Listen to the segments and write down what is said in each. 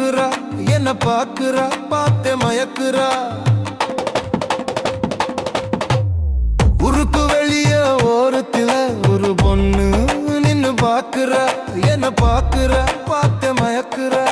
பாக்குறா என்ன பாக்குறா பார்த்தே மயக்குறா உருக்கு வெளிய ஓரத்துல ஒரு பொண்ணு நின்னு பாக்குறா என்ன பாக்குறா பார்த்தே மயக்குறா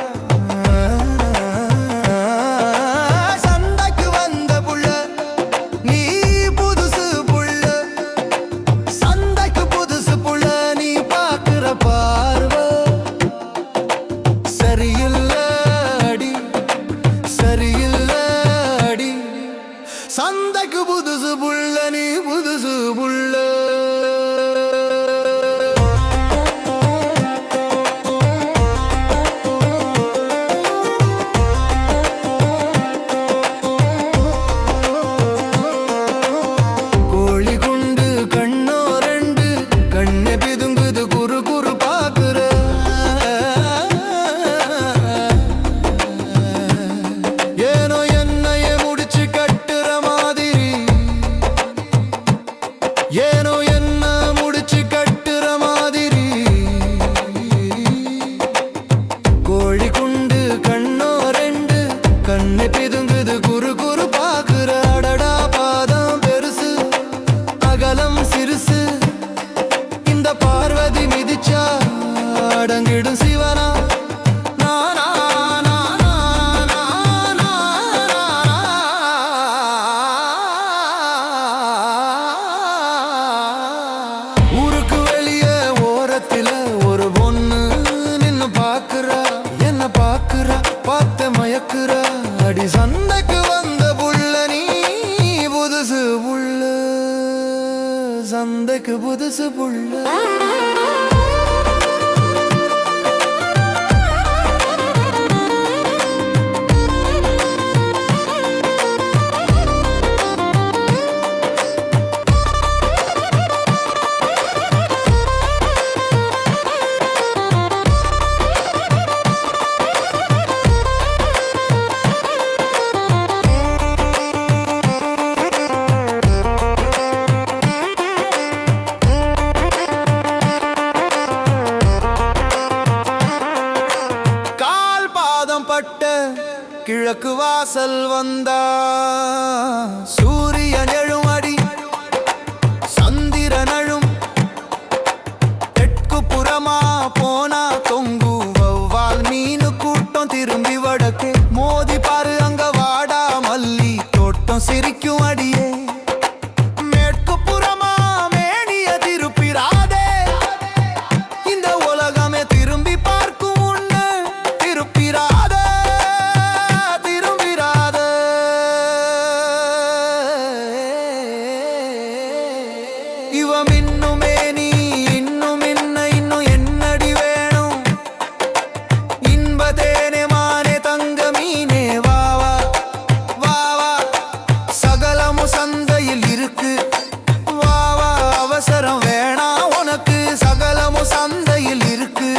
சந்தைக்கு புதுசு புள்ள நீ புதுசு புள்ள கோழி குண்டு கண்ணோ ரெண்டு கண்ணு பிதுங்குது குறு குறு பாக்குற ஏனோ என்னைய முடிச்சு ஏனோ என்ன முடிச்சு கட்டுற மாதிரி கோழி குண்டு கண்ணோ ரெண்டு கண்ணு பிதுங்குது குறு குறு பாக்குற அடடா பாதம் பெருசு அகலம் சிறுசு இந்த பார்வதி மிதிச்சா அடங்கிடும் சிவனா ஒரு பொண்ணு நின்னு பாக்குறா என்ன பாக்குறா பார்த்த மயக்குறா அடி சந்தைக்கு வந்த புள்ள நீ புதுசு புள்ள சந்தைக்கு புதுசு புள்ள கிழக்கு வாசல் வந்தா சூரியன் எழும் அடி சந்திரன் அழும் தெற்கு புறமா போனா தொங்கு வௌவால் மீனு கூட்டம் திரும்பி வடக்கே மோதி பாரு அங்க வாடா மல்லி தோட்டம் சிரிக்கும் அடியே மேற்கு புறமா மேனிய திருப்பிராதே இந்த உலகமே திரும்பி பார்க்கும் உன்னை திருப்பிராதே இவம் இன்னுமே நீ இன்னும் இன்னும் என்னடி வேணும் இன்பதேனே மானே தங்க மீனே வாவா வாவா சகலமும் சந்தையில் இருக்கு வாவா அவசரம் வேணா உனக்கு சகலமும் சந்தையில் இருக்கு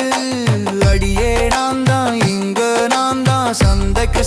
அடியே நான் தான் இங்க நான் தான் சந்தைக்கு